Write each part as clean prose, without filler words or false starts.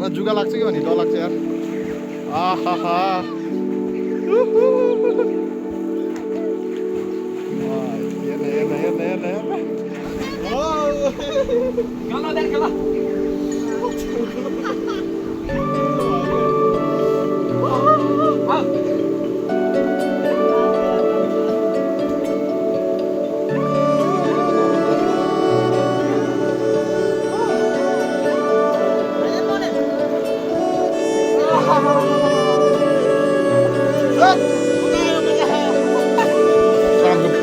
जुगा लाग्छ कि भने डर लाग्छ यार आहा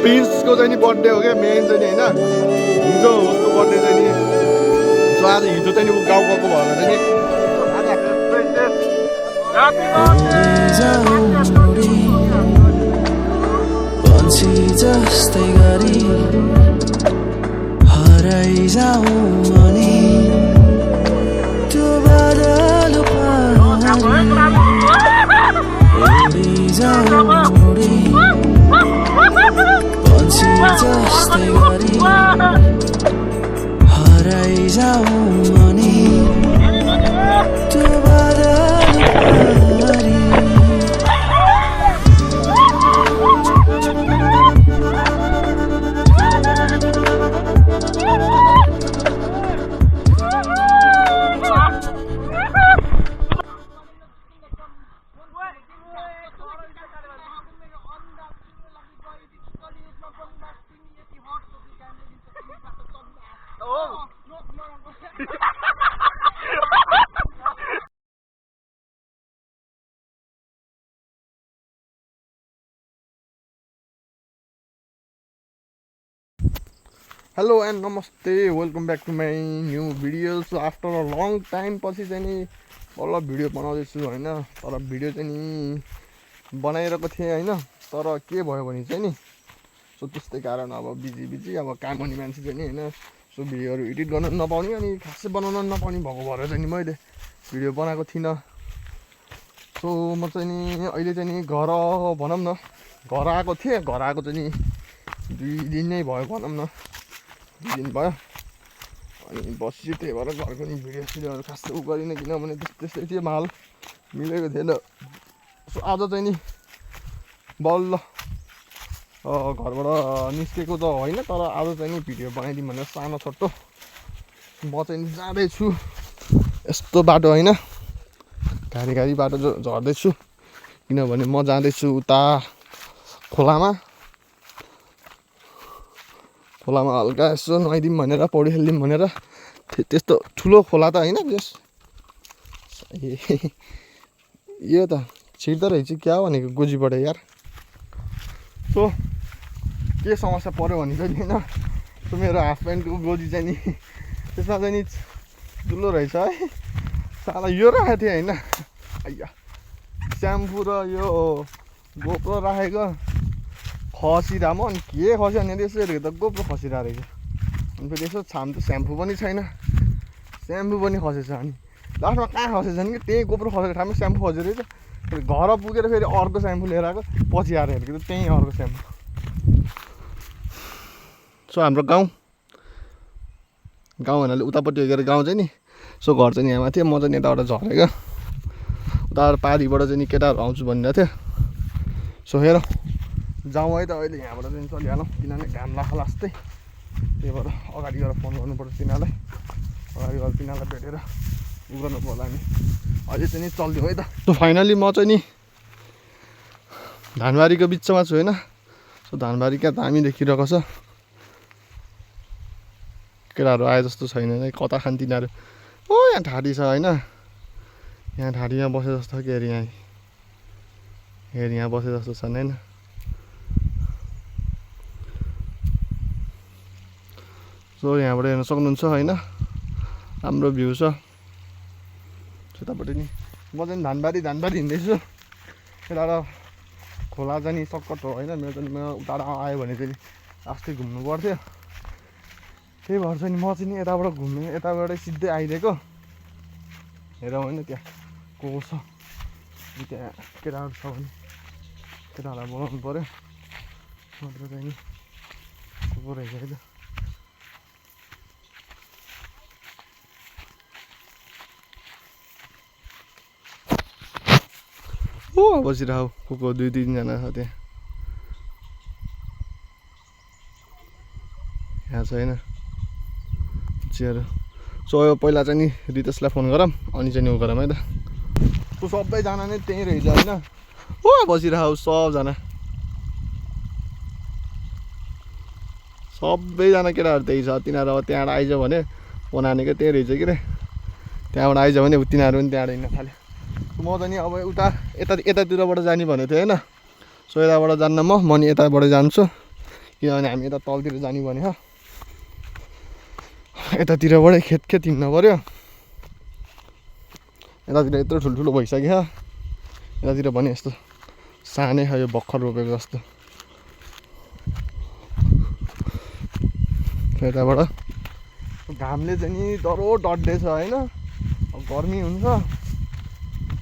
प्रिन्सको चाहिँ नि बर्थडे हो क्या मेन चाहिँ नि होइन हिजो उसको बर्थडे चाहिँ नि सो आज हिजो चाहिँ नि ऊ गाउँ गएको भएर चाहिँ नि जस्तै गरी हराइजाऊ अनि त्यो बादल पन्छी जस्तै गरी हराइजाऊ अनि त्यो हेलो एन्ड नमस्ते welcome back to my new video so after a long time पछि चाहिँ नि बल्ल भिडियो बनाउँदैछु होइन तर भिडियो चाहिँ नि बनाइरहेको थिएँ होइन तर के भयो भने चाहिँ नि सो त्यस्तै कारण अब बिजी अब काम गर्ने मान्छे चाहिँ नि होइन सो भिडियोहरू एडिट गर्न नपाउने अनि खासै बनाउन नपाउने भएको भएर चाहिँ नि मैले भिडियो बनाएको थिइनँ सो म चाहिँ नि अहिले चाहिँ नि घर भनौँ न घर आएको थिएँ घर आएको चाहिँ नि 2 दिन नै भयो भनौँ न 2 दिन भयो अनि बसी त्यही भएर घरको नि भिडियो सिडियोहरू खासै उ गरिनँ किनभने त्यस्तै थियो माल मिलेको थिएन सो आज चाहिँ नि बल्ल घरबाट निस्केको त होइन तर आज चाहिँ नि भिडियो बनाइदिउँ भनेर सानो छोटो म चाहिँ नि जाँदैछु यस्तो बाटो होइन घारी बाटो झर्दैछु किनभने म जाँदैछु उता खोलामा हल्का यसो नुहाइदिउँ भनेर पौडी खेलिदिउँ भनेर त्यस्तो ठुलो खोला त होइन यस यो त छिर्दो रहेछ क्या भनेको गोजीबाट यार सो के समस्या पऱ्यो भने चाहिँ होइन सो मेरो हाफ प्यान्टको गोजी चाहिँ नि त्यसमा चाहिँ नि ठुलो रहेछ है साला यो राखेको थिएँ होइन आइया स्याम्पू र यो गोप्रो राखेको खसिरहेको म अनि के खस्यो भने यसो हेरेको त गोप्रो खसिरहेको रहेछ अनि फेरि यसो छाम त स्याम्पू पनि छैन स्याम्पू पनि खसेछ अनि लास्टमा कहाँ खसेछ नि कि त्यही गोप्रो खसेको ठाउँमा स्याम्पू खसेको रहेछ फेरि घर पुगेर फेरि अर्को स्याम्पू लिएर आएको पछि आएर हेरेको त त्यहीँ अर्को स्याम्पू सो हाम्रो गाउँ भन्नाले उतापट्टि गएर गाउँ चाहिँ नि सो घर चाहिँ यहाँ थियो म चाहिँ यताबाट झरेको उताबाट पारीबाट चाहिँ नि केटाहरू आउँछु भनिरहेको थियो सो हेर जाउँ है त अहिले यहाँबाट चाहिँ चलिहालौँ किनभने घाम लाख लास्तै त्यही भएर अगाडि गएर फोन गर्नुपर्छ तिनीहरूलाई अगाडि गएर तिनीहरूलाई भेटेर उ गर्नु पर्ला नि अहिले चाहिँ नि चलिदिउँ है त सो फाइनली म चाहिँ नि धानबारीको बिचमा छु होइन सो धानबारी क्या दामी देखिरहेको छ केटाहरू आए जस्तो छैन है कता खान तिनीहरू ओ यहाँ ठाडी छ होइन यहाँ ठाडीमा बसे जस्तो कि यहाँ बसे जस्तो छन् होइन सो यहाँबाट हेर्न सक्नुहुन्छ होइन राम्रो भ्यू छ त्यतापट्टि नि म चाहिँ धानबारी हिँड्दैछु यताबाट खोला चाहिँ नि सक्कट हो होइन मेरो चाहिँ म उता आयो भने चाहिँ अस्ति घुम्नु पर्थ्यो त्यही भएर चाहिँ म चाहिँ नि यताबाट घुम्नु यताबाटै सिधै आइदिएको हेरौँ होइन त्यहाँ को छ त्यहाँ केटाहरू छ भने केटाहरूलाई बोलाउनु पऱ्यो नत्र चाहिँ नि को रहेछ है त हो बसिरह को 2-3 जना छ त्यहाँ यहाँ छ होइन चेयर सो यो पहिला चाहिँ नि रितेशलाई फोन गरौँ अनि चाहिँ नि उ गरौँ है त सो सबैजना नै त्यहीँ रहेछ होइन हो बसिरह सबजना सबैजना केटाहरू त्यही छ तिनीहरू अब त्यहाँबाट आइज भने फोन हानेको त्यही रहेछ कि रे त्यहाँबाट आइज भने तिनीहरू पनि त्यहाँबाट हिँड्न थाल्यो म चाहिँ नि अब उता यतातिरबाट जाने भनेको थिएँ होइन सो यताबाट जान्न म नि यताबाट जान्छु किनभने हामी यता तलतिर जाने भने हो यतातिरबाटै खेत हिँड्नु पऱ्यो यतातिर यत्रो ठुल्ठुलो भइसक्यो यतातिर भने यस्तो सानै छ यो भर्खर रोपेको जस्तो यताबाट घामले चाहिँ नि डह्रो डढ्दैछ होइन अब गर्मी हुन्छ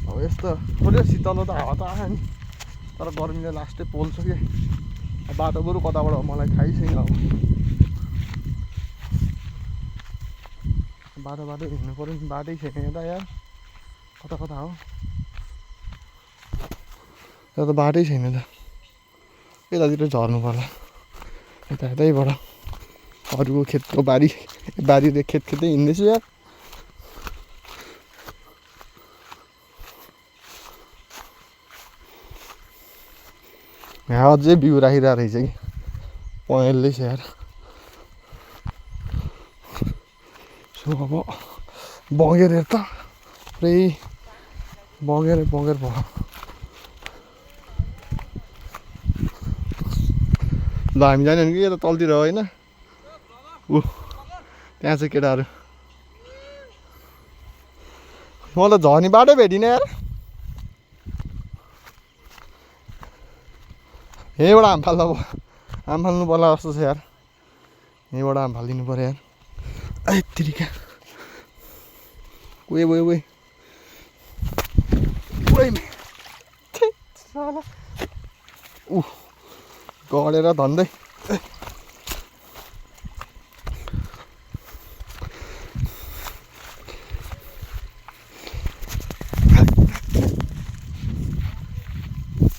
अब यस्तो थोरै शीतल त हावा त आयो नि तर गर्मीले लास्टै पोल्छ कि बाटो बरु कताबाट मलाई थाहै छैन अब बाटो हिँड्नु पऱ्यो नि बाटै छैन यता यार कता हो यता त बाटै छैन त यतातिर झर्नु पर्ला यतैबाट अरूको खेतको बारी खेतै हिँड्दैछु यार यहाँ अझै बिउ राखिरहेको रहेछ कि पहेँलै छ यार सो अब बगेर त पुरै बगेर भयो ल हामी जाने कि यता तलतिर होइन ऊ त्यहाँ चाहिँ केटाहरू मलाई झर्ने बाटै भेटिनँ यार यहीँबाट हाम फाल्नु पर्ला जस्तो छ यार यहीँबाट हाम फालिदिनु पऱ्यो यार यत्तिरिका ओए ऊ गडेर धन्दै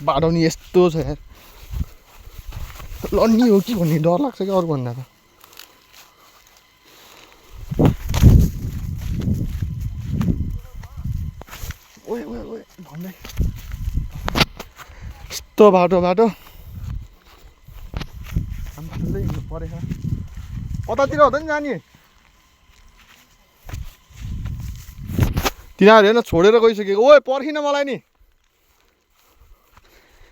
बाटो नि यस्तो छ यार लन्नी हो कि भन्ने डर लाग्छ कि अरू भन्दा त ओए भन्दै यस्तो बाटो हामीले हिँड्नु परेछ कतातिर हो त नि जाने तिनीहरू हेर्न छोडेर गइसकेको ओए पर्खिन मलाई नि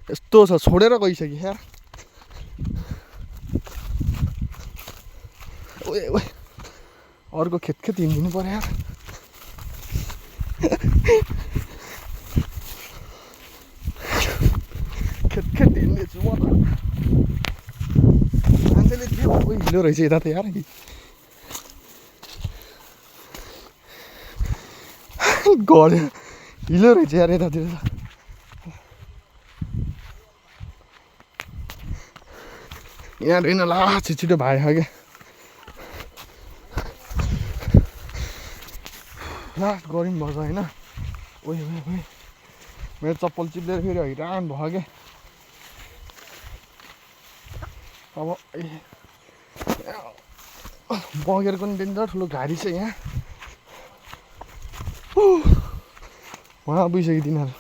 यस्तो छ छोडेर गइसक्यो यार ओए अर्को खेत हिँडिदिनु पर्यो यार खेत हिँड्दैछु म त मान्छेले थियो हिलो रहेछ यता त यार गड्यो हिलो रहेछ यार यतातिर त यहाँ होइन ला छिटो भाइ क्या लास्ट गरिम भएछ होइन ओए मेरो चप्पल चिप्लेर फेरि हैरान भयो क्या अब बगेरको नि डेन्जर ठुलो घारी छ यहाँ उहाँ बुझिसक्यो तिनीहरू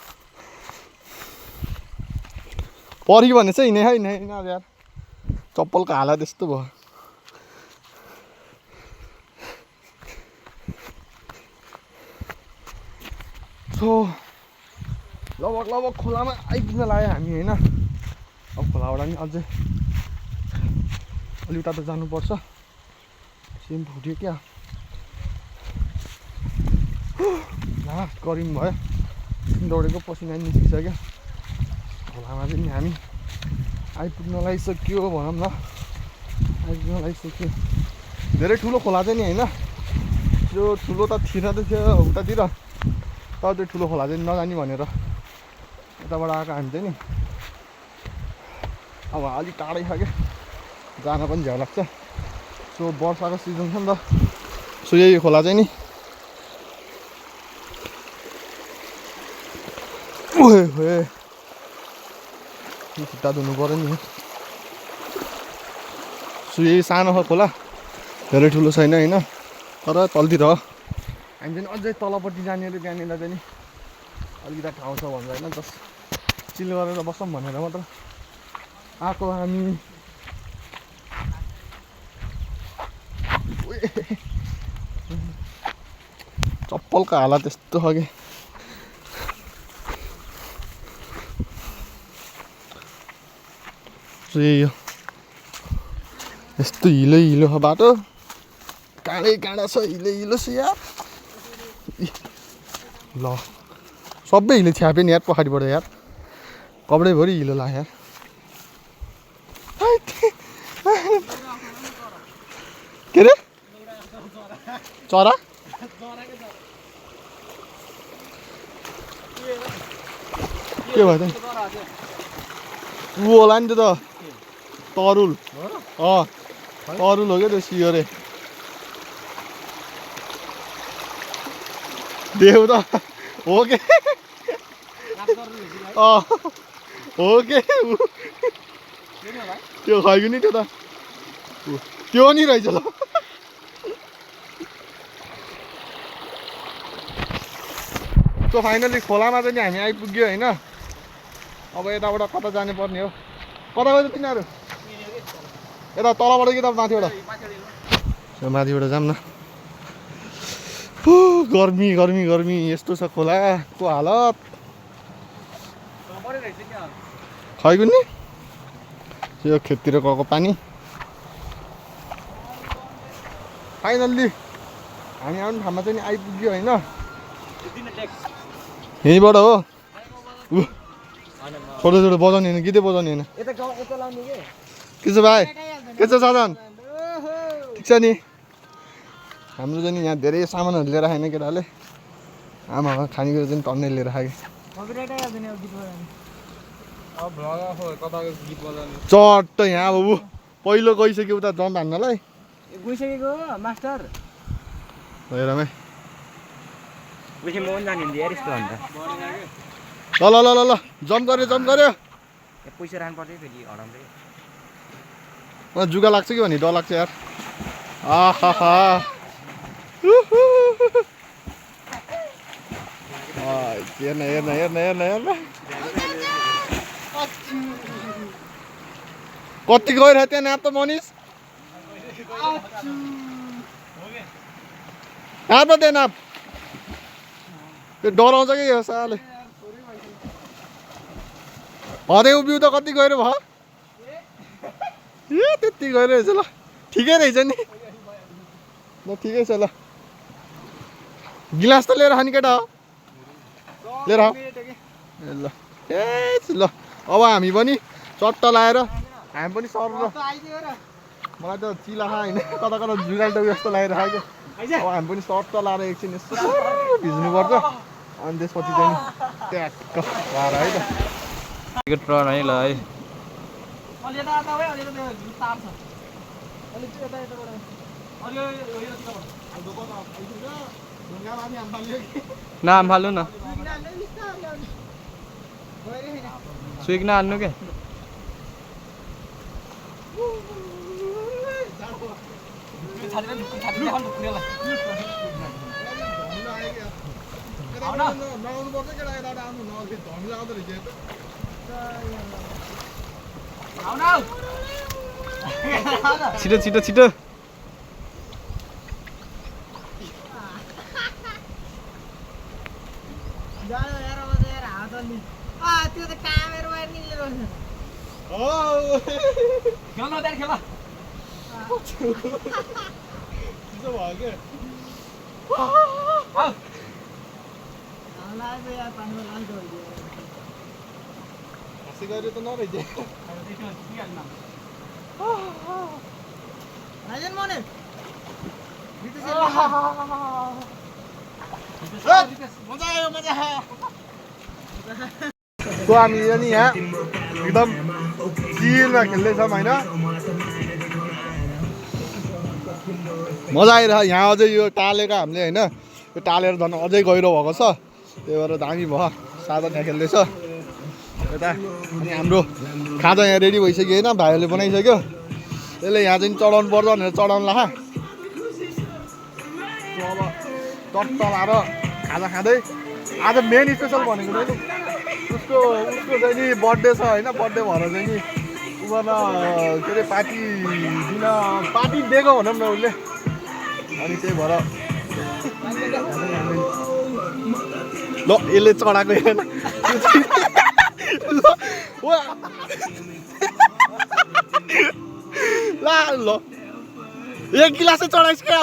पऱ्यो भने चाहिँ हिँडे यार चप्पलको हालत यस्तो भयो सो लगभग खोलामा आइपुग्न लाग्यो हामी होइन अब खोलाबाट नि अझै अलि उता त जानुपर्छ सेम फुट्यो क्या लास्ट गरिम भयो दौडेको पसिना निस्किसक्यो खोलामा चाहिँ नि हामी आइपुग्न लागिसक्यो भनौँ न आइपुग्न लागिसक्यो धेरै ठुलो खोला चाहिँ नि होइन त्यो ठुलो त थिएन त थियो उतातिर तर त्यो ठुलो खोला चाहिँ नजाने भनेर यताबाट आएको हामी चाहिँ नि अब अलिक टाढै छ क्या जान पनि झ्याउ लाग्छ सो वर्षाको सिजन छ नि त सो यही खोला चाहिँ नि ओए होए खुट्टा धुनु पऱ्यो नि यही सानो छ खोला धेरै ठुलो छैन होइन तर तलतिर हो हामी चाहिँ अझै तलपट्टि जाने र त्यहाँनिर चाहिँ नि अलिकति ठाउँ छ भन्छ होइन जस्ट चिल गरेर बसौँ भनेर मात्र आएको हामी चप्पलको हालत यस्तो छ कि यही हो यस्तो हिलो हिलो छ बाटो काँडै काँडा छ हिलो हिलो छ यार ल सबै हिलो छ्यापे नि यार पछाडिबाट यार कपडैभरि हिलो लाग्यो यार के अरे चरा के भयो त ऊ होला नि त्यो त तरुल तरुल हो क्या त्यो सियो रे देऊ त हो के हो के त्यो खैको नि त्यो त त्यो नि रहेछ ल सो फाइनली खोलामा चाहिँ नि हामी आइपुग्यो होइन अब यताबाट कता जानु पर्ने हो कता गयो तिनीहरू यता तलबाट कि त माथिबाट माथिबाट जाऊँ न गर्मी गर्मी गर्मी यस्तो छ खोलाको हालत खैको नि यो खेततिर गएको पानी फाइनल्ली हामी आउने ठाउँमा चाहिँ नि आइपुग्यो होइन यहीँबाट हो छोटो छोटो बजाउने होइन गीतै बजाउने होइन के छ भाइ के छ साधन ठिक छ नि हाम्रो चाहिँ नि यहाँ धेरै सामानहरू लिएर आएन केटाले आमा खानेकुरा चाहिँ टन्नै लिएर आयो चट्ट यहाँ अब पहिलो गइसक्यो उता जम्प हान्नलाई गइसकेको मास्टर हेरमै पैसा ल ल ल ल ल जम्प गर्यो राख्नु पर्छ फेरि हराउँदै मलाई जुगा लाग्छ कि भने डर लाग्छ यार आहा हेर्न हेर्न हेर्न हेर्न हेर्न कति गइरहेको त्यहाँ नाप त मनिष नाप त्यहाँ नाप त्यो डराउँछ कि यो साले हदै उभिउ त कति गएर भयो ए त्यति गएर रहेछ ल ठिकै रहेछ नि ल ठिकै छ ल गिलास त लिएर खाने केटा हो लिएर ए ल ए ल अब हामी पनि चट्ट लाएर हामी पनि सर मलाई त चिला होइन कता कता जुगाल्टो जस्तो लागिरहेको अब हामी पनि सर्ट लाएर एकछिन यस्तो भिज्नुपर्छ अनि त्यसपछि चाहिँ ट्याक्क लाएर है त टिकट प्रन है ल है नाम फाल्नु न स्विग नहाल्नु के छिटो छिटो छिटो त्यो त कामेर वायर निक्लेर खेल्न त्यहाँ खेल त नरहेछ मजा आयो मजा सो हामी नि यहाँ एकदम चिलमा खेल्दैछौँ होइन मजा आइरह यहाँ अझै यो टालेको हामीले होइन यो टालेर झन् अझै गहिरो भएको छ त्यही भएर दामी भयो साधन यहाँ खेल्दैछ यता अनि हाम्रो खाजा यहाँ रेडी भइसक्यो होइन भाइहरूले बनाइसक्यो त्यसले यहाँ चाहिँ चढाउनु पर्छ भनेर चढाउनु ला अब टट्ट लाएर खाजा खाँदै आज मेन स्पेसल भनेको मैले उसको चाहिँ नि बर्थडे छ होइन बर्थडे भएर चाहिँ नि उमा के अरे पार्टी दिएको भनौँ न उसले अनि त्यही भएर ल यसले चढाएको हेर्न ल एक गिलासै चढाइस् क्या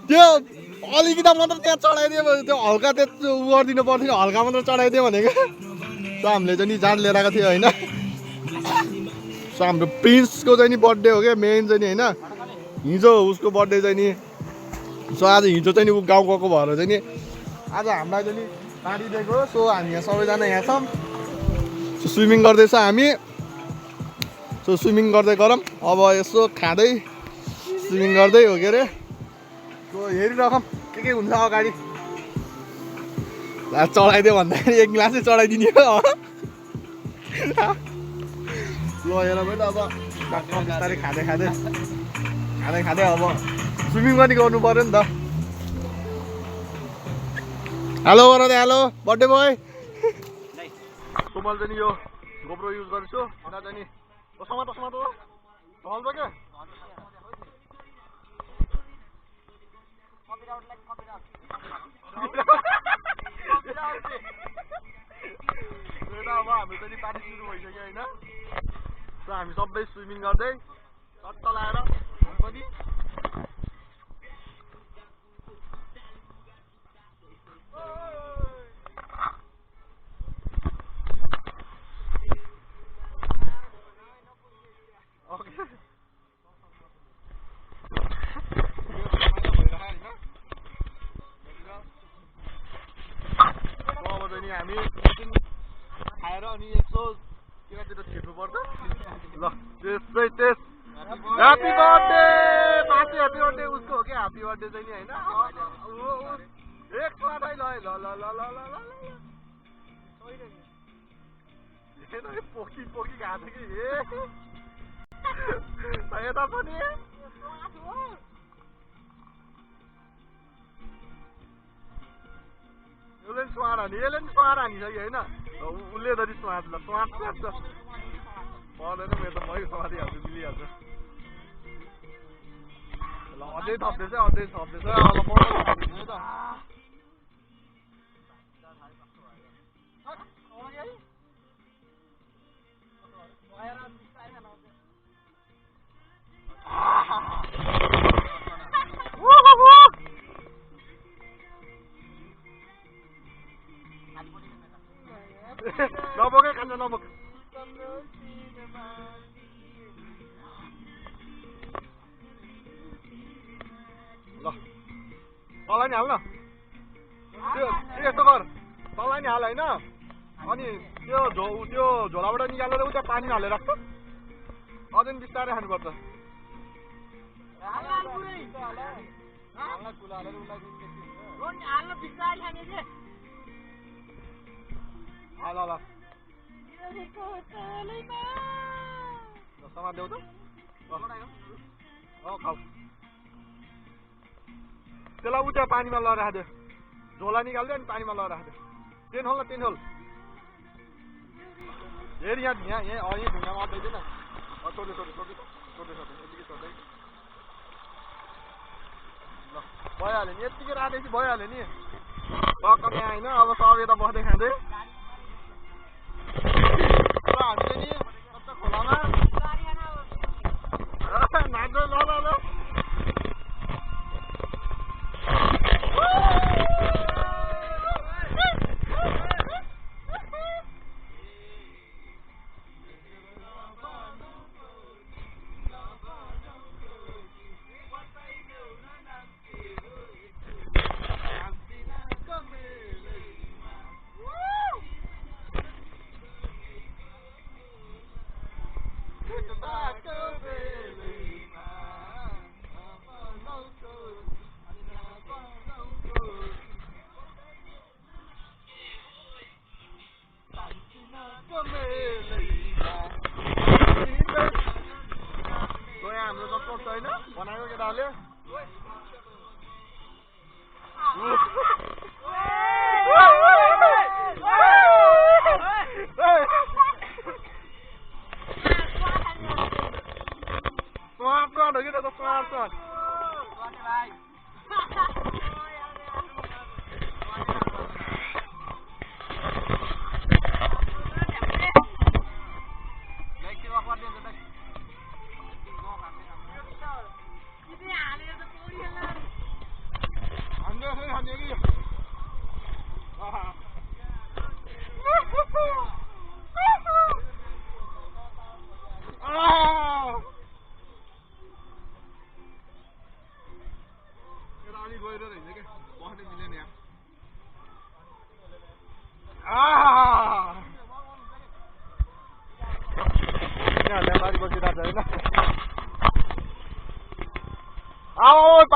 त्यो अलिकति मात्र त्यहाँ चढाइदियो भने त्यो हल्का त्यो उ गरिदिनु पर्थ्यो हल्का मात्र चढाइदियो भनेको सो हामीले चाहिँ नि जाँड लिएर आएको थियो होइन सो हाम्रो प्रिन्सको चाहिँ नि बर्थडे हो क्या मेन चाहिँ नि होइन हिजो उसको बर्थडे चाहिँ नि सो आज हिजो चाहिँ नि ऊ गाउँ गएको भएर चाहिँ नि आज हामीलाई चाहिँ नि पार्टी दिएको सो हामी यहाँ सबैजना यहाँ छौँ सो स्विमिङ गर्दैछ हामी सो स्विमिङ गर्दै गरौँ अब यसो खाँदै स्विमिङ गर्दै हो के अरे सो हेरिरहौँ के हुन्छ अगाडि चढाइदियो भन्दाखेरि एक गिलासै चढाइदिने हो ल हेर पनि अब बिस्तारै खाँदै अब स्विमिङ पनि गर्नु पऱ्यो नि त हेलो गर हेलो बर्थडे बोय सो मैले चाहिँ नि यो गोप्रो युज गर्छु अन्त चाहिँ नि समातो ढल्छ क्या अब हाम्रो चाहिँ पार्टी सुरु भइसक्यो होइन सो हामी सबै स्विमिङ गर्दै टट्ट लाएर पनि हामी खाएर अनि यसो केटातिर छिर्नुपर्छ ल त्यस्तै ह्याप्पी बर्थडे माथि ह्याप्पी बर्थडे उसको हो क्या ह्याप्पी बर्थडे चाहिँ नि होइन एक साथै ल पोकी खाएको कि यता पनि यसले पनि स्वाद हानिसक्यो होइन उसले धरि स्वाद पर्दैन मेरो त मै स्वादिहाल्छु मिलिहाल्छ ल अझै थप्दैछ अब त नबोकै खान्छ नबोक ल तँलाई नि हाल न त्यो यस्तो गर तँलाई नि हाल होइन अनि त्यो झोलाबाट निकालेर उता पानी हालेर राख्छ अझै बिस्तारै खानुपर्छ ल समात्देऊ त खाऊ त्यसलाई उता पानीमा लगाएर राख्दे झोला निकाल्दै अनि पानीमा लगाएर राख्दे टेन होल हेर यहाँ ढुङ्गामा अड्दैदैन छोड्दै यतिकै छोड्दै ल भइहाल्यो नि यतिकै राखेपछि भइहाल्यो नि टक्क यहाँ होइन अब सब यता बस्दै खाँदै हामीले नि खोलामा नाच्दै ल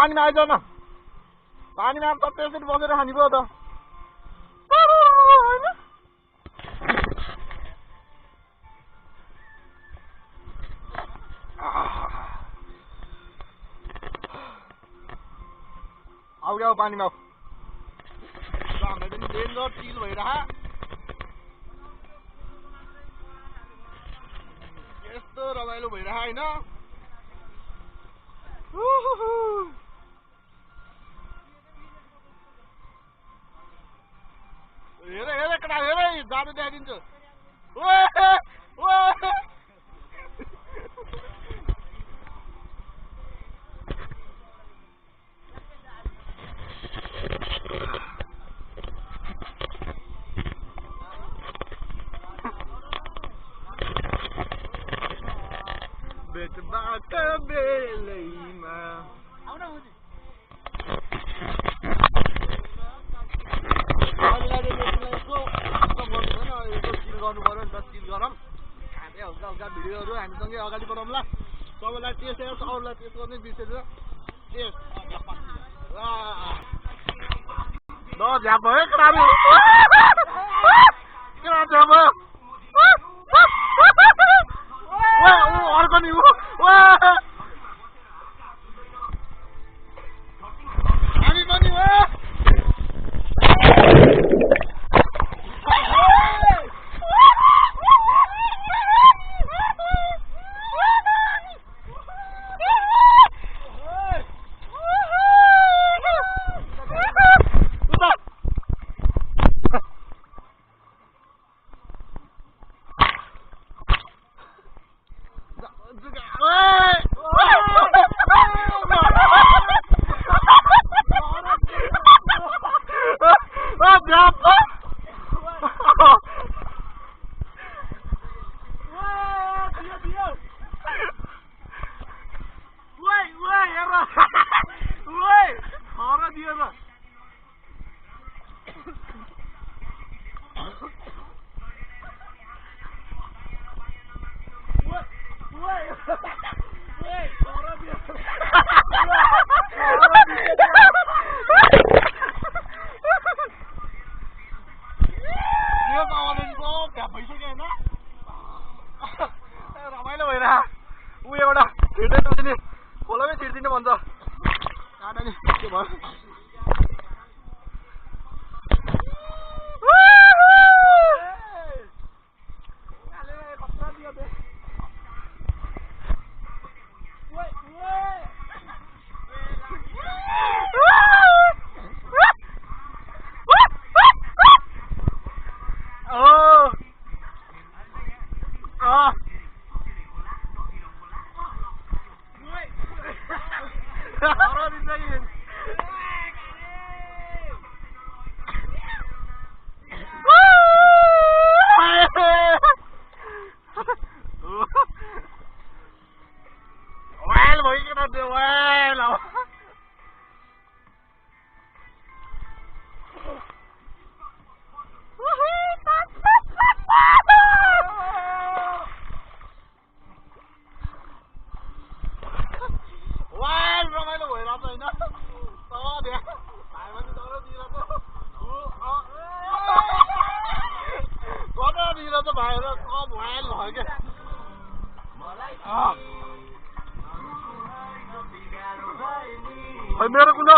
पानीमा आइज न पानीमा त त्यसरी बसेर खानी पो त आउ पानीमा डेन्जर चिल भइरह यस्तो रमाइलो भइरह होइन हेरे हेरे कडा हेरे जाडो देखाइदिन्छु बेटबाट बेलैमा गर्नु पर्यो नि त चिल गरौँ खाँदै हल्का हल्का भिडियोहरू हामीसँगै अगाडि बढाउँला सबैलाई टेस्ट हेर्छ अरूलाई टेस्ट गर्ने बिर्सेर टेस्ट ल झ्याप भयो केटाहरू केटा झ्याप भयो अर्को नि हामी पनि रमाइलो भइरह ऊ एउटा छिर्दै टुट्ने खोलामै छिर्दिनु भन्छ काँडा नि के भयो मेरो कुलो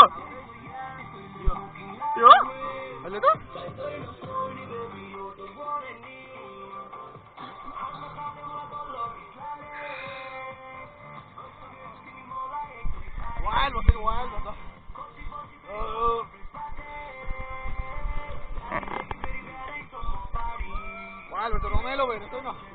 यो अहिले त वाइल्ड भन्छ वाइल्ड भन्छ वाइल्ड भन्छ रमाइलो भइरहेछ न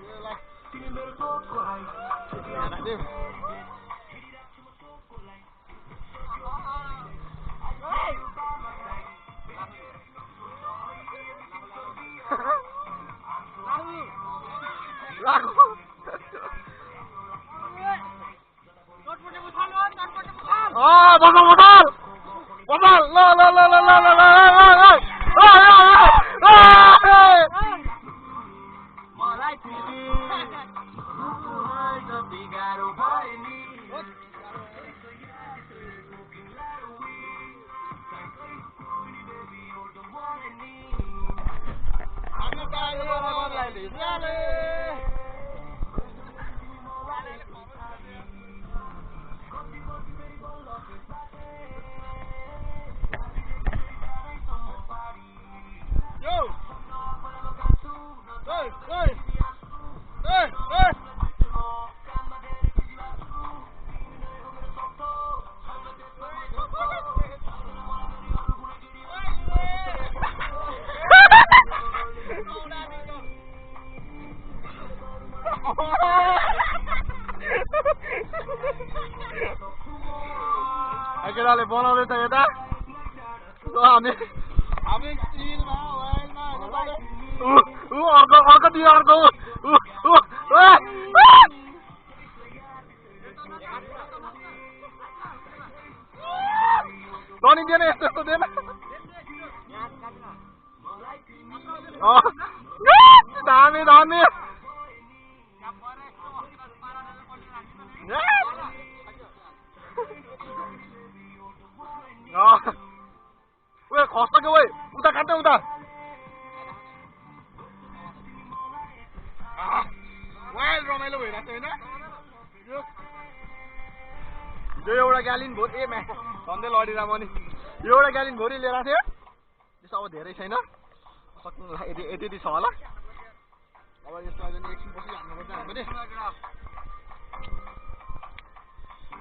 केटाले बनाउँदैछ यता हामी अर्को दियो अर्को टनी दिएन यस्तो यस्तो दिएन धामी धामी उयो खस्छ उयो उता काट्दै उता रमाइलो भइरहेको छ होइन यो एउटा ग्यालिन भोरी ए म्या झन्डै लडिरहेको पनि यो एउटा ग्यालिन भोरी लिएर थियो त्यसो अब धेरै छैन सक्नु यति छ होला अब यसलाई पनि एकछिन पछि हाल्नुपर्छ हामीले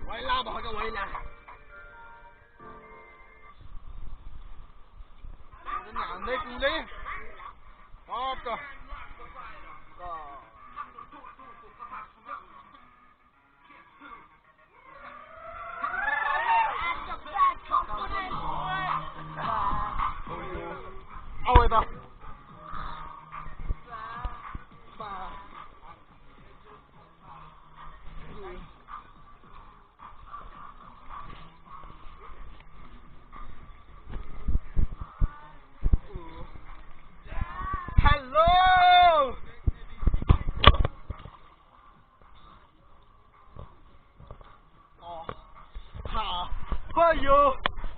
वैला भएको वैला हाल्दै कुल्दै आऊ यता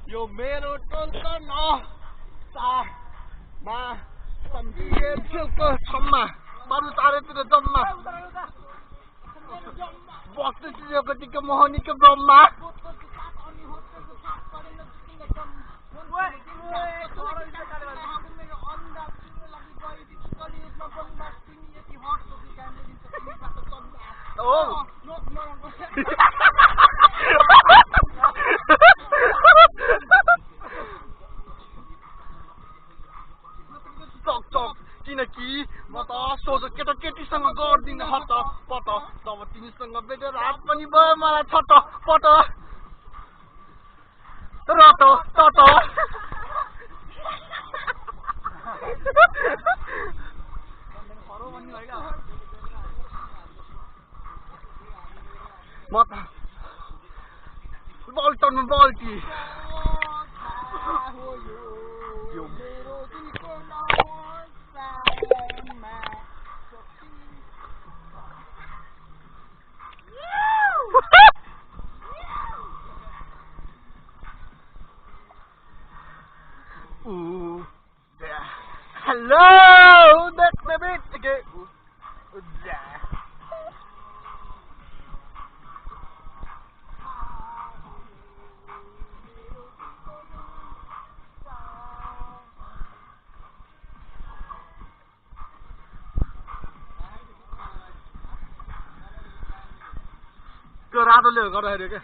यो मेरो टोलकन मा सम्झिए छेउको छम्मा बरु चारैतिर जम्मा बस्दै चिजको टिको मोहनीको ब्रह्मा किनकि म त सोझो केटाकेटीसँग गर्दिन हत पत तब तिमीसँग बेटर हात पनि भयो मलाई छट पट रट तट म त बल्टन बल्टी Hello, that's the bit again. त्यो रातोले गर्दाखेरि के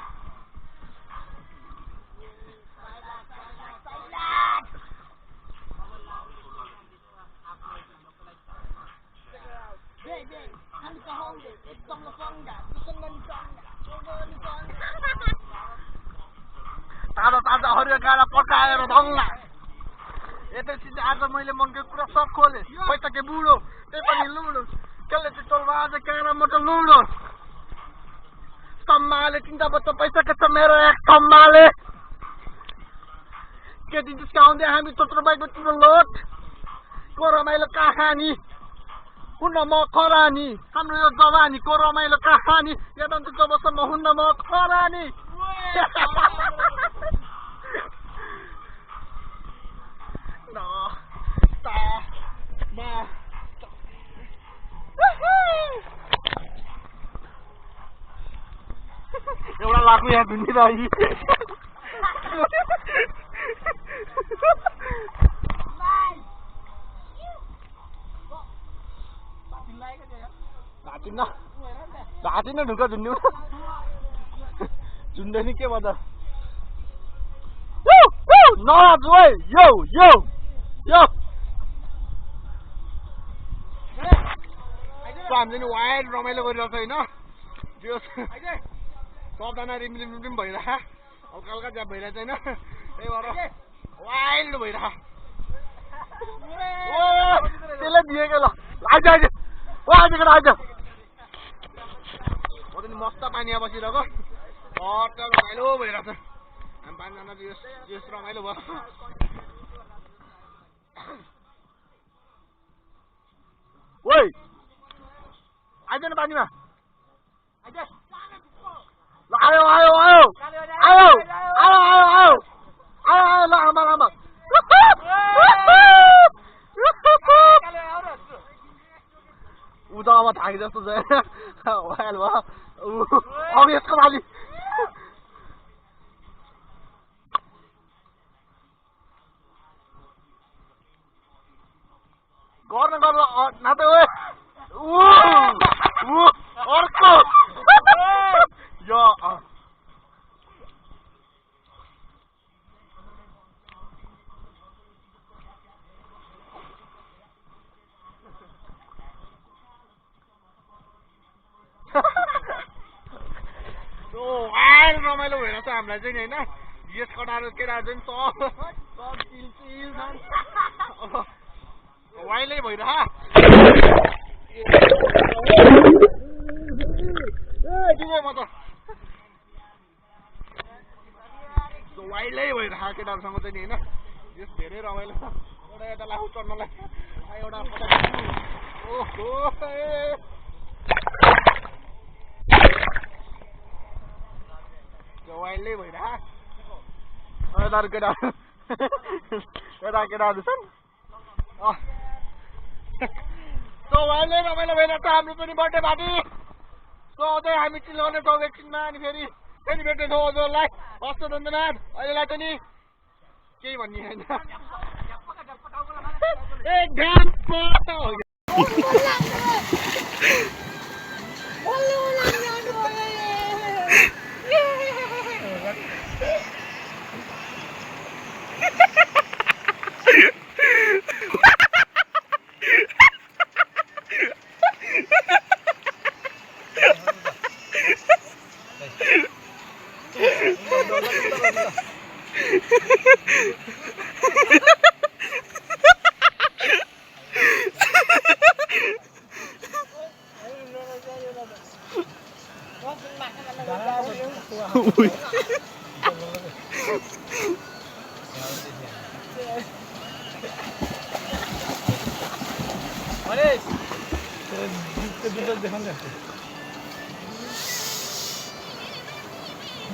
ताजा ताजा हरियो गाडा पकाएर ढङ्गा यतैसित आज मैले मनको कुरा सब खोले पैसा के बुढो त्यही पनि लुडो कसले चाहिँ चल्वा आज काँडा मोटो लुडो सम्माले चिन्ता बच्चा पैसा के छ मेरो एक सम्माले केटी जिस्काउँदै हामी चोत्रो बाइकको तिम्रो लोट को रमाइलो कहानी हुन्न म खरानी हाम्रो यो जवानी को रमाइलो कहानी यदन्त जबसम्म हुन्न म खरानी को यहाँ ढुन्डिरही घाँटिन ढुक्क झुन्ड्यौ झुन्ड्यो नि के भन्छ नराज ओइ यो यो यो हामीले नि वाइल्ड रमाइलो गरिरहेको छ होइन त्यो सबजना रिमझिम रिमझिम भइरह हल्का हल्का ज्याप भइरहेछ होइन त्यही भएर वाइल्ड भइरह त्यसलाई दिएकै ल आइज आइज आइज आइज म त नि मस्त पानीमा बसिरहेको हट रमाइलो भइरहेछ हामी पाँचजना चाहिँ यस रमाइलो भयो ओइ आइज न पानीमा आयो आयो आयो आयो आयो आयो आयो आयो आयो ल आमा आमा ऊ त अब थाके जस्तो छ वाइल भयो अब यसको लागि गर्न गर्न नाते अर्को यो रमाइलो भएर चाहिँ हामीलाई चाहिँ होइन यस कटाहरू केटाहरू चाहिँ सब चिल छन् वाइलै भइरह म त वाइलै भइरह केटाहरूसँग चाहिँ नि होइन यस धेरै रमाइलो एउटा यता लाखु चढ्नलाई एउटा ओहो वाइल्डै भइरह यता केटाहरू यता केटाहरू छन् सो वाइल्डै रमाइलो भइरहेछ हाम्रो पनि बर्थडे पार्टी सो अझै हामी चिल्लाउने छौँ एकछिनमा अनि फेरि भेट्नेछौँ हजुरलाई हस्त धन्यवाद अहिलेलाई चाहिँ नि केही भन्ने होइन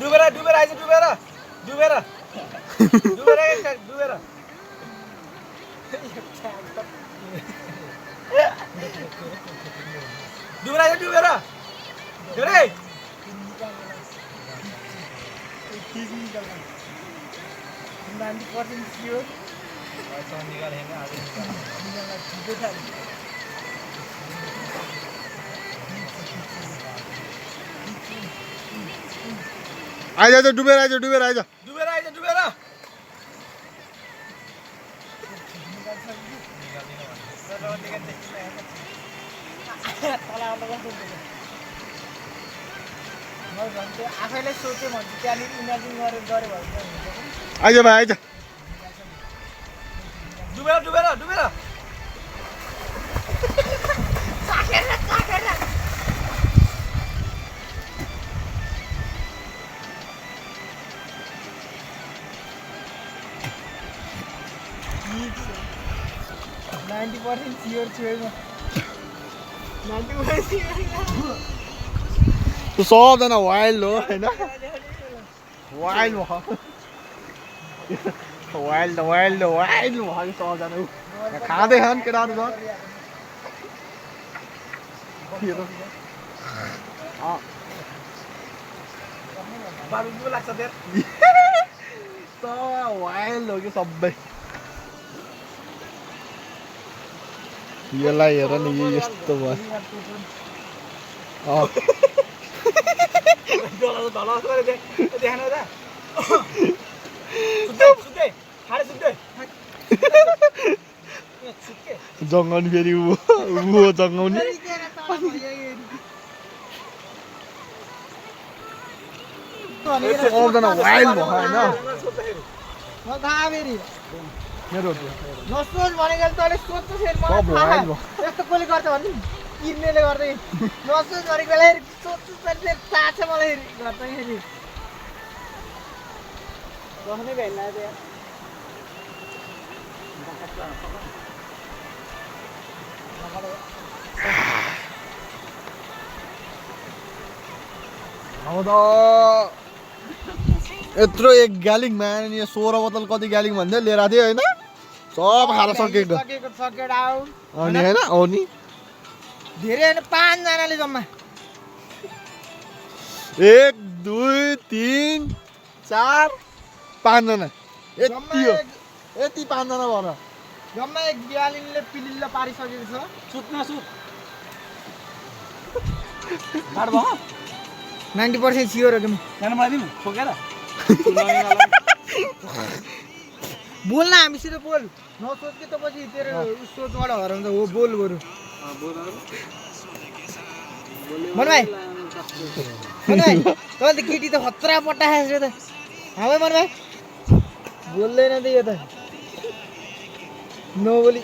डुबेर डुबेर आइज डुबेर डुबेर डुबेर डुबेर डुबेर आइज डुबेर डुबेर आइज डुबेर आइज डुबेर आइज डुबेर आइज डुबेर आफैले सोचे भन्छु त्यहाँनिर इमेजिन गरेर गरे भने आइज भाइ आइज डुबेर डुबेर डुबेर सबजना वाइल्ड हो होइन वाइल्ड भयो वाइल्ड वाइल्ड वाइल्ड भयो सबजना खाँदै खान् केटाहरू छ बारुदको लाग्छ तेर त वाइल्ड हो कि सबै यसलाई हेर नि यो यस्तो भयो देखान त सुत्दै खाडे सुत्दै जङ्गाउनु फेरि ऊ जङ्गाउने आउँदैन वाइल्ड भयो होइन मेरो नसोच भनेको तैँले सोध्नु फेरि सब मलाई थाहा वाइल्ड भयो यस्तो कसले गर्छ भने किन्नेले गर्दै नसोच भनेको बेला सोध्छु फेरि थाहा छ मलाई गर्छ फेरि बस्नै भएन यार अब त यत्रो एक ग्यालिङमा नि 16 बोतल कति ग्यालिङ भन्दै लिएर थियो होइन सब खाएर सकेको सकेर आऊ अनि होइन हो नि धेरै होइन 5 जनाले जम्मा 1 2 3 4 5 जना यति हो यति 5 जना भएर जम्मा एक ग्यालिङले पिलिल्ल पारिसकेको छ सुत्न सुत गाड भयो 90% स्योर हो कि जान मलाई दिनु खोकेर बोल्न हामीसित बोल नसोच कि त पछि तेरो सोचबाट हराउँछ हो बोल बरु मन भाइ तँले त केटी त खतरा पट्टा खाएछ त हामै मन भाइ बोल्दैन त यो त नबोली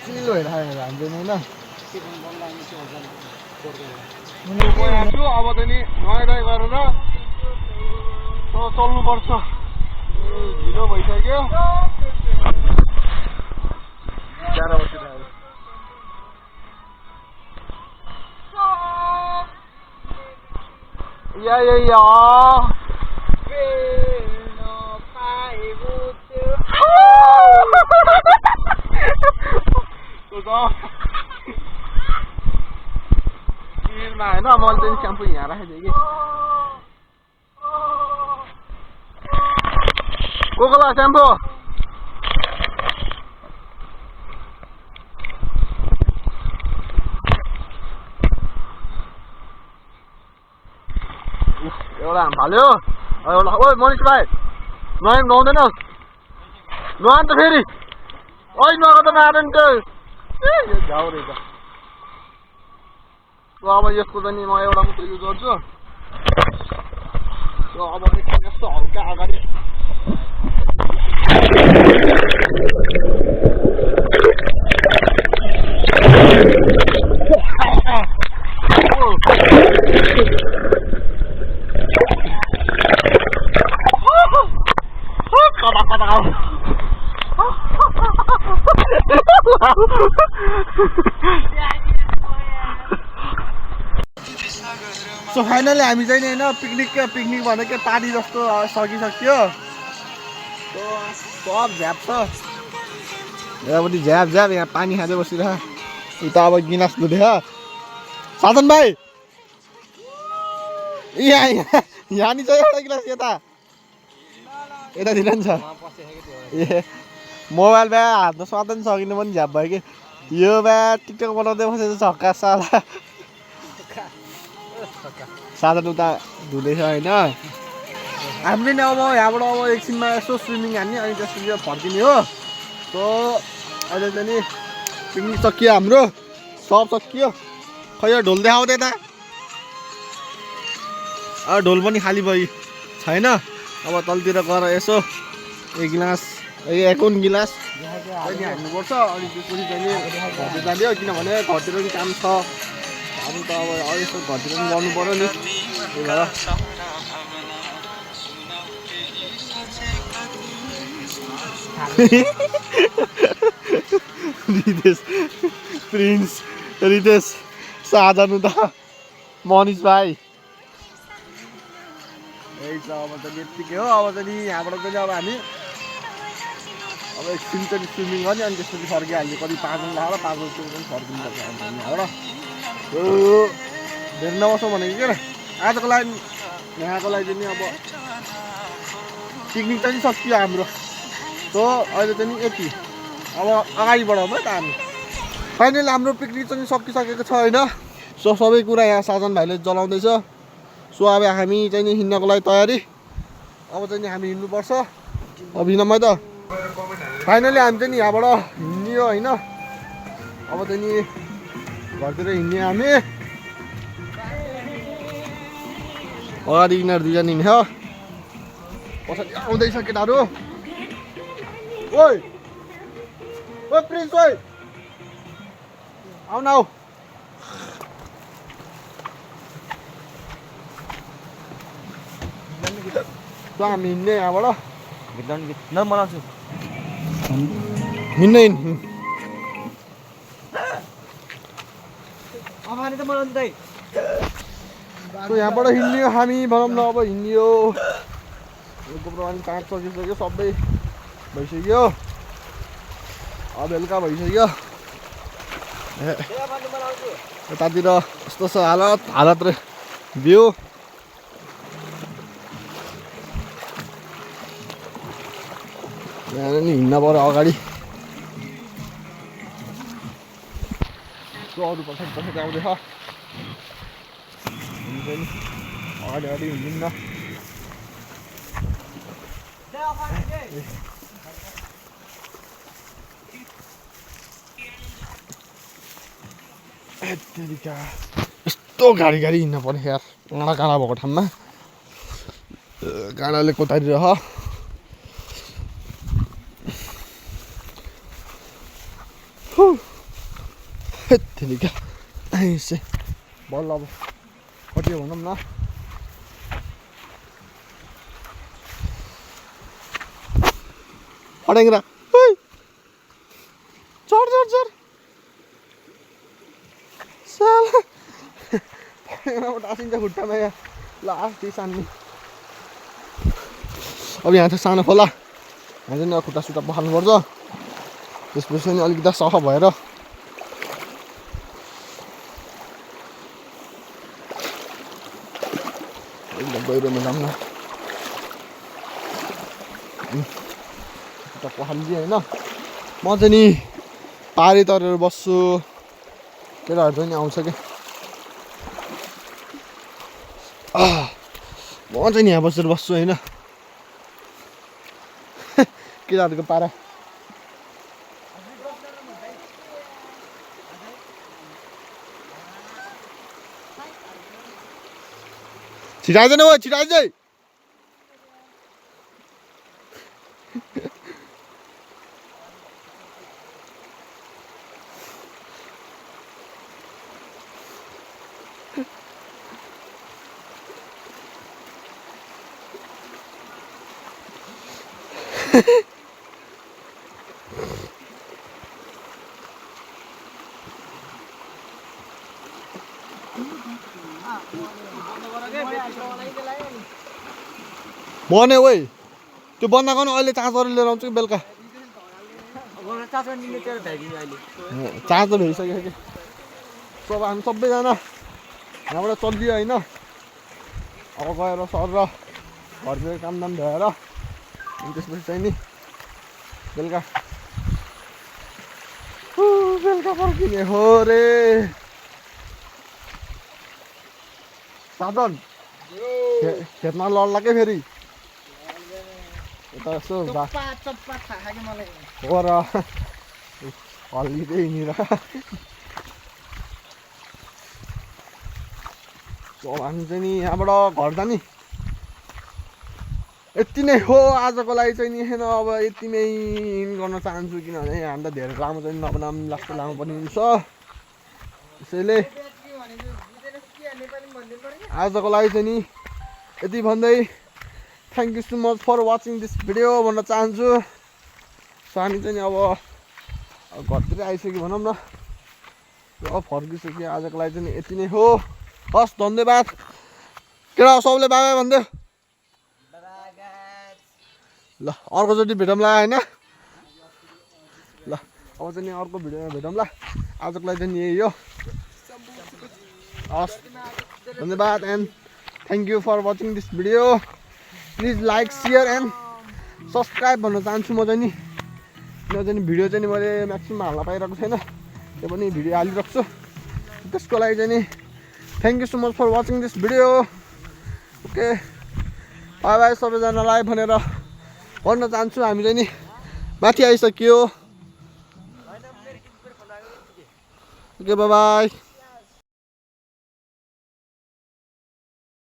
चिलो हेरेर हान्छ होइन अब त नि नुहाइ गरेर चल्नुपर्छ ढिलो भइसक्यो 11 बजी या होइन मैले चाहिँ स्याम्पू यहाँ राखेको थिएँ कि कोकोला स्याम्पू एउटा हाम फाल्यो एउटा ओ मनिष भाइ नुहाइ नुहाउँदैनस् नुहान त फेरि ओइ नुहाएको त नआएर नि त यो झ्याउ रहेछ अब यसको चाहिँ म एउटा मात्रै युज गर्छु अब एकछिन यस्तो हल्का अगाडि सो फाइनली हामी चाहिँ नि होइन पिकनिक भनेको पार्टी जस्तो सकिसक्यो सब झ्याप छ यहाँपट्टि झ्याप यहाँ पानी खाँदै बसिरह उता अब गिलास धुँदै साधन भाइ यहाँ नि छ एउटा गिलास यता दिन नि छ ए मोबाइल ब्या हात्न सक्दैन सकिनु पनि झ्याप भयो कि यो ब्या टिकटक बनाउँदै बसेको छक्का साला साधन उता धुँदैछ होइन हामीले नि अब यहाँबाट अब एकछिनमा यसो स्विमिङ हान्ने अनि त्यसपछि फर्किने हो सो अहिले चाहिँ नि पिकनिक सकियो हाम्रो सब सकियो खै यो ढोल देखाउँदै त ढोल पनि खाली भयो छैन अब तलतिर गएर यसो एक गिलास एकुन गिलास हाल्नुपर्छ अनि त्यसपछि चाहिँ घरतिर जान्थ्यो किनभने घरतिर पनि काम छ अब त अब यसो घरतिर पनि गर्नु पर्यो नि त्यही भएर रितेश प्रिन्स रितेश साधन उता मनिष भाइ यही छ अब त यत्तिकै हो अब चाहिँ नि यहाँबाट चाहिँ अब हामी अब एकछिन चाहिँ स्विमिङ गर्ने अनि त्यसपछि फर्किहाल्ने कति 5 बजी लाग्यो 5 बजीतिर पनि फर्किनुपर्छ हो र धेरै नबसौँ भनेको के र आजको लागि यहाँको लागि चाहिँ नि अब पिकनिक चाहिँ सकियो हाम्रो सो अहिले चाहिँ नि यति अब अगाडि बढाउँ है त हामी फाइनली हाम्रो पिकनिक चाहिँ सकिसकेको छ होइन सो सबै कुरा यहाँ साजन भाइले जलाउँदैछ सो अब हामी चाहिँ नि हिँड्नको लागि तयारी अब चाहिँ नि हामी हिँड्नुपर्छ अब हिँडमै त फाइनली हामी चाहिँ नि यहाँबाट हिँड्यो होइन अब चाहिँ नि घरतिर हिँड्ने हामी अगाडि यिनीहरू दुईजना हिँड्छ पछाडि आउँदैछ केटाहरू ओइ ओ प्रिन्स ओइ आउ न आऊ हामी हिँड्ने यहाँबाट न बनाउँछु हिँड्ने यहाँबाट हिँड्ने हामी भनौँ न अब हिँड्यो गोब्रोवानी काँच सकिसक्यो सबै भइसक्यो अब बेलुका भइसक्यो यतातिर यस्तो छ हालत रे भ्यू यहाँ नि हिँड्न पर्यो अगाडि अरू पछाडि आउँदैछ अगाडि हिँड्दिन्न यस्तो गाडी हिँड्नु पर्यो यार काँडा भएको ठाउँमा गाडाले कोतारिरह बल्ल अब कति भनौँ न अडेङ्ग्रा चढ साला टाँसिन्छ खुट्टामा यहाँ लास्ट सान्ने अब यहाँ चाहिँ सानो खोला यहाँ चाहिँ खुट्टा सुट्टा पखाल्नुपर्छ त्यसपछि नि अलिकति सफा भएर एकदम गहिरोमा जाऊँ न खुट्टा पखालिदिएँ होइन म चाहिँ नि पारी तरेर बस्छु केटाहरू चाहिँ नि आउँछ क्या म चाहिँ नि यहाँ बसेर बस्छु होइन केटाहरूको पारा छिटाइदैन हो छिटाइज भने ओइ त्यो बन्द गर्नु अहिले चार्जर लिएर आउँछु कि बेलुका चार्जर भइसक्यो कि अब हामी सबैजना यहाँबाट चलियो होइन अब गएर सर र घरतिर कामदाम भएर अनि त्यसपछि चाहिँ नि बेलुका फर्किने हो रे साधन खेतमा लड्ला के फेरि यता यसो हो र हल्लिँदै हिँडेर हामी चाहिँ नि यहाँबाट घर जाने यति नै हो आजको लागि चाहिँ नि होइन अब यति नै गर्न चाहन्छु किनभने हामीलाई धेरै लामो चाहिँ नबनाऊँ लास्ट लामो पनि हुन्छ त्यसैले आजको लागि चाहिँ नि यति भन्दै thank you so much for watching this video भन्न चाहन्छु सो हामी चाहिँ नि अब घरतिर आइसक्यो भनौँ न अब फर्किसक्यो आजको लागि चाहिँ यति नै हो हस् धन्यवाद केटा सबले बाबा भन्दै ल अर्कोचोटि भेटौँला होइन अब चाहिँ नि अर्को भिडियोमा भेटौँ ल आजको लागि चाहिँ यही हो हस् धन्यवाद and thank you for watching this video please like share and subscribe भन्न चाहन्छु म चाहिँ नि किन चाहिँ भिडियो चाहिँ नि मैले म्याक्सिमम हाल्न पाइरहेको छैन त्यो पनि भिडियो हालिरहेको छु त्यसको लागि चाहिँ नि thank you so much for watching this video okay bye bye सबैजनालाई भनेर भन्न चाहन्छु हामी चाहिँ नि माथि आइसक्यो ओके बाई बाई